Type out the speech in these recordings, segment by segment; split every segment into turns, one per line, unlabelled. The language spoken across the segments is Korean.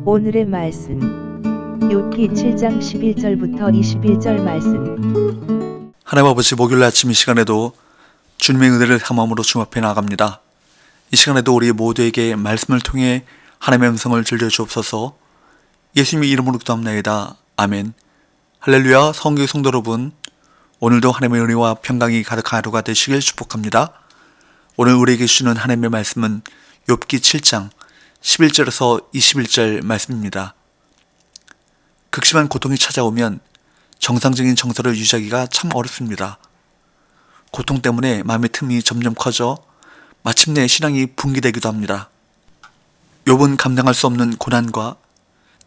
오늘의 말씀 욥기 7장 11절부터 21절 말씀.
하나님 아버지, 목요일 아침 이 시간에도 주님의 은혜를 탐함으로 주 앞에 나아갑니다. 이 시간에도 우리 모두에게 말씀을 통해 하나님의 음성을 들려주옵소서. 예수님의 이름으로 기도합나이다. 아멘. 할렐루야. 성교 성도 여러분, 오늘도 하나님의 은혜와 평강이 가득한 하루가 되시길 축복합니다. 오늘 우리에게 주시는 하나님의 말씀은 욥기 7장 11절에서 21절 말씀입니다. 극심한 고통이 찾아오면 정상적인 정서를 유지하기가 참 어렵습니다. 고통 때문에 마음의 틈이 점점 커져 마침내 신앙이 붕괴되기도 합니다. 욥은 감당할 수 없는 고난과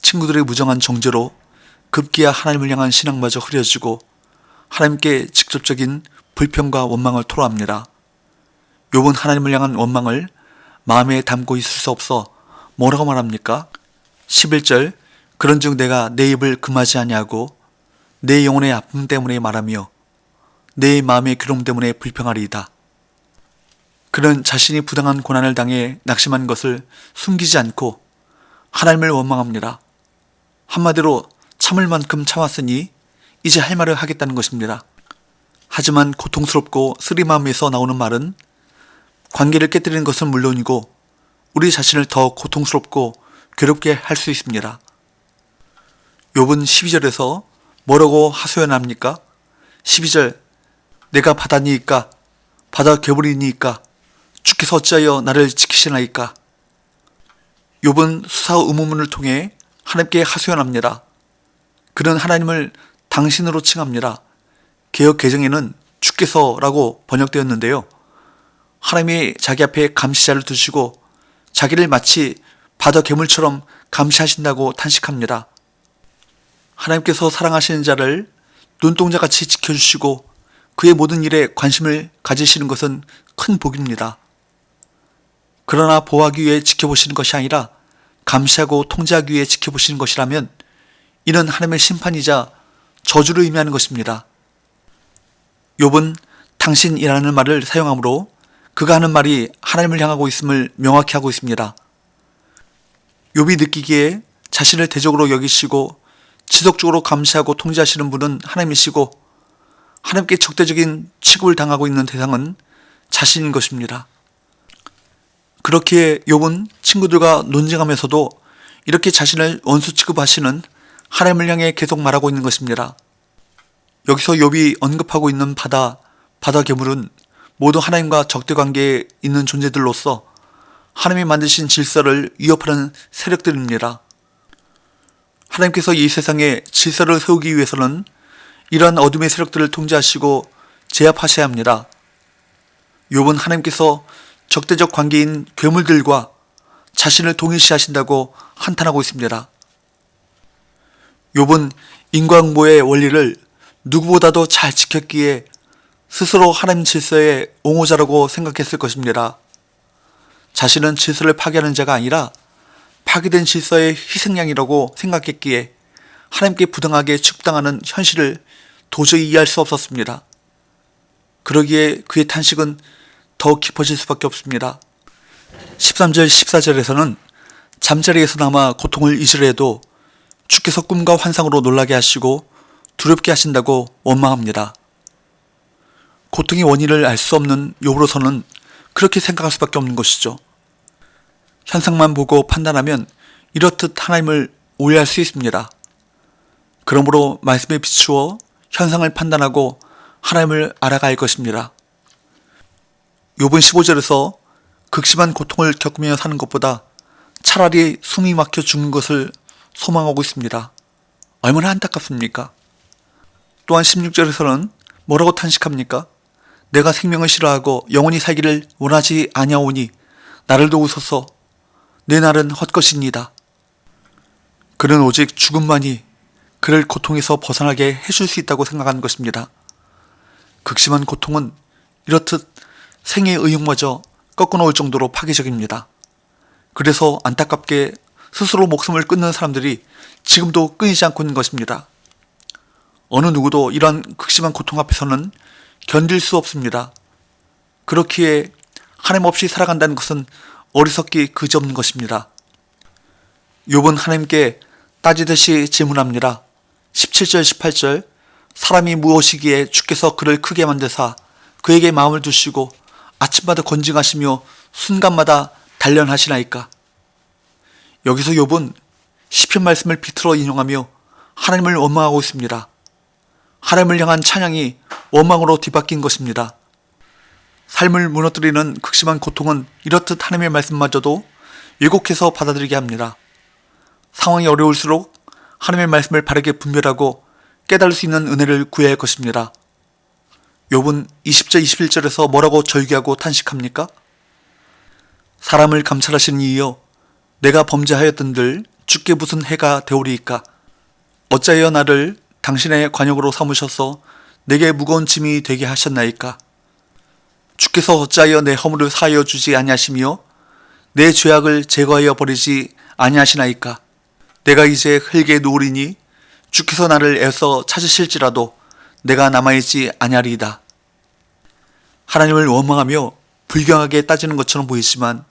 친구들의 무정한 정죄로 급기야 하나님을 향한 신앙마저 흐려지고 하나님께 직접적인 불평과 원망을 토로합니다. 욥은 하나님을 향한 원망을 마음에 담고 있을 수 없어 뭐라고 말합니까? 11절, 그런즉 내가 내 입을 금하지 아니하고 내 영혼의 아픔 때문에 말하며 내 마음의 괴로움 때문에 불평하리이다. 그는 자신이 부당한 고난을 당해 낙심한 것을 숨기지 않고 하나님을 원망합니다. 한마디로 참을 만큼 참았으니 이제 할 말을 하겠다는 것입니다. 하지만 고통스럽고 쓰리 마음에서 나오는 말은 관계를 깨뜨리는 것은 물론이고 우리 자신을 더 고통스럽고 괴롭게 할 수 있습니다. 욥은 12절에서 뭐라고 하소연합니까? 12절, 내가 바다니이까 바다 괴물이니이까 주께서 어찌하여 나를 지키시나이까. 욥은 수사 의문문을 통해 하나님께 하소연합니다. 그는 하나님을 당신으로 칭합니다. 개역 개정에는 주께서라고 번역되었는데요. 하나님이 자기 앞에 감시자를 두시고 자기를 마치 바다 괴물처럼 감시하신다고 탄식합니다. 하나님께서 사랑하시는 자를 눈동자같이 지켜주시고 그의 모든 일에 관심을 가지시는 것은 큰 복입니다. 그러나 보호하기 위해 지켜보시는 것이 아니라 감시하고 통제하기 위해 지켜보시는 것이라면 이는 하나님의 심판이자 저주를 의미하는 것입니다. 욥은 당신이라는 말을 사용하므로 그가 하는 말이 하나님을 향하고 있음을 명확히 하고 있습니다. 욥이 느끼기에 자신을 대적으로 여기시고 지속적으로 감시하고 통제하시는 분은 하나님이시고 하나님께 적대적인 취급을 당하고 있는 대상은 자신인 것입니다. 그렇기에 욥은 친구들과 논쟁하면서도 이렇게 자신을 원수 취급하시는 하나님을 향해 계속 말하고 있는 것입니다. 여기서 욥이 언급하고 있는 바다 괴물은 모두 하나님과 적대관계에 있는 존재들로서 하나님이 만드신 질서를 위협하는 세력들입니다. 하나님께서 이 세상에 질서를 세우기 위해서는 이러한 어둠의 세력들을 통제하시고 제압하셔야 합니다. 욥은 하나님께서 적대적 관계인 괴물들과 자신을 동일시하신다고 한탄하고 있습니다. 욥은 인과응보의 원리를 누구보다도 잘 지켰기에 스스로 하나님 질서의 옹호자라고 생각했을 것입니다. 자신은 질서를 파괴하는 자가 아니라 파괴된 질서의 희생양이라고 생각했기에 하나님께 부당하게 취급당하는 현실을 도저히 이해할 수 없었습니다. 그러기에 그의 탄식은 더욱 깊어질 수밖에 없습니다. 13절 14절에서는 잠자리에서나마 고통을 잊으려도 주께서 꿈과 환상으로 놀라게 하시고 두렵게 하신다고 원망합니다. 고통의 원인을 알 수 없는 욥으로서는 그렇게 생각할 수밖에 없는 것이죠. 현상만 보고 판단하면 이렇듯 하나님을 오해할 수 있습니다. 그러므로 말씀에 비추어 현상을 판단하고 하나님을 알아갈 것입니다. 욥은 15절에서 극심한 고통을 겪으며 사는 것보다 차라리 숨이 막혀 죽는 것을 소망하고 있습니다. 얼마나 안타깝습니까? 또한 16절에서는 뭐라고 탄식합니까? 내가 생명을 싫어하고 영원히 살기를 원하지 아니하오니 나를 도우소서. 내 날은 헛것이니이다. 그는 오직 죽음만이 그를 고통에서 벗어나게 해줄 수 있다고 생각하는 것입니다. 극심한 고통은 이렇듯 생의 의욕마저 꺾어놓을 정도로 파괴적입니다. 그래서 안타깝게 스스로 목숨을 끊는 사람들이 지금도 끊이지 않고 있는 것입니다. 어느 누구도 이러한 극심한 고통 앞에서는 견딜 수 없습니다. 그렇기에 하나님 없이 살아간다는 것은 어리석기 그지없는 것입니다. 욥은 하나님께 따지듯이 질문합니다. 17절 18절 사람이 무엇이기에 주께서 그를 크게 만드사 그에게 마음을 두시고 아침마다 건징하시며 순간마다 단련하시나이까. 여기서 욥은 시편 말씀을 비틀어 인용하며 하나님을 원망하고 있습니다. 하나님을 향한 찬양이 원망으로 뒤바뀐 것입니다. 삶을 무너뜨리는 극심한 고통은 이렇듯 하나님의 말씀마저도 왜곡해서 받아들이게 합니다. 상황이 어려울수록 하나님의 말씀을 바르게 분별하고 깨달을 수 있는 은혜를 구해야 할 것입니다. 욥은 20절 21절에서 뭐라고 절규하고 탄식합니까? 사람을 감찰하시는 이여 내가 범죄하였던들 주께 무슨 해가 되오리이까. 어찌하여 나를 당신의 관역으로 삼으셔서 내게 무거운 짐이 되게 하셨나이까. 주께서 어찌하여 내 허물을 사하여 주지 아니하시며 내 죄악을 제거하여 버리지 아니하시나이까. 내가 이제 흙에 누우리니 주께서 나를 애써 찾으실지라도 내가 남아있지 아니하리이다. 하나님을 원망하며 불경하게 따지는 것처럼 보이지만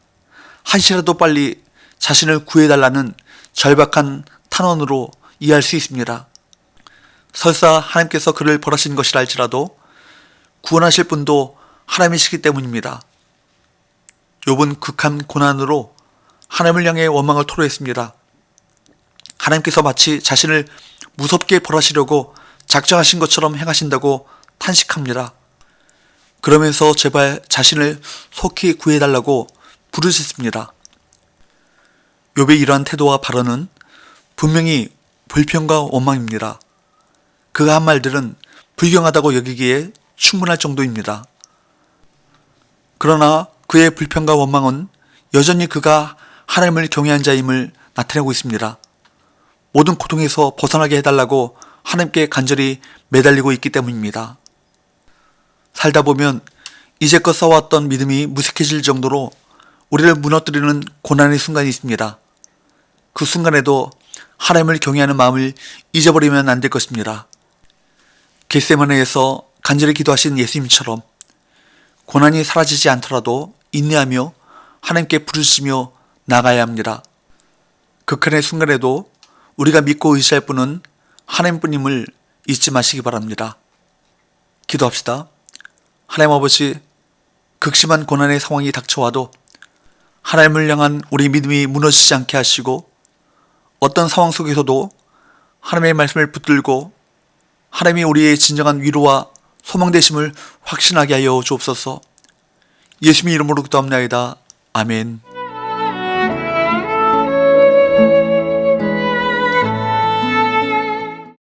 한시라도 빨리 자신을 구해달라는 절박한 탄원으로 이해할 수 있습니다. 설사 하나님께서 그를 벌하신 것이라 할지라도 구원하실 분도 하나님이시기 때문입니다. 욥은 극한 고난으로 하나님을 향해 원망을 토로했습니다. 하나님께서 마치 자신을 무섭게 벌하시려고 작정하신 것처럼 행하신다고 탄식합니다. 그러면서 제발 자신을 속히 구해달라고 부르짖습니다. 욥의 이러한 태도와 발언은 분명히 불평과 원망입니다. 그가 한 말들은 불경하다고 여기기에 충분할 정도입니다. 그러나 그의 불평과 원망은 여전히 그가 하나님을 경외한 자임을 나타내고 있습니다. 모든 고통에서 벗어나게 해달라고 하나님께 간절히 매달리고 있기 때문입니다. 살다 보면 이제껏 쌓아왔던 믿음이 무색해질 정도로 우리를 무너뜨리는 고난의 순간이 있습니다. 그 순간에도 하나님을 경외하는 마음을 잊어버리면 안 될 것입니다. 겟세마네에서 간절히 기도하신 예수님처럼 고난이 사라지지 않더라도 인내하며 하나님께 부르시며 나가야 합니다. 극한의 순간에도 우리가 믿고 의지할 분은 하나님뿐임을 잊지 마시기 바랍니다. 기도합시다. 하나님 아버지, 극심한 고난의 상황이 닥쳐와도 하나님을 향한 우리 믿음이 무너지지 않게 하시고 어떤 상황 속에서도 하나님의 말씀을 붙들고 하나님이 우리의 진정한 위로와 소망되심을 확신하게 하여 주옵소서. 예수님의 이름으로 기도합나이다. 아멘.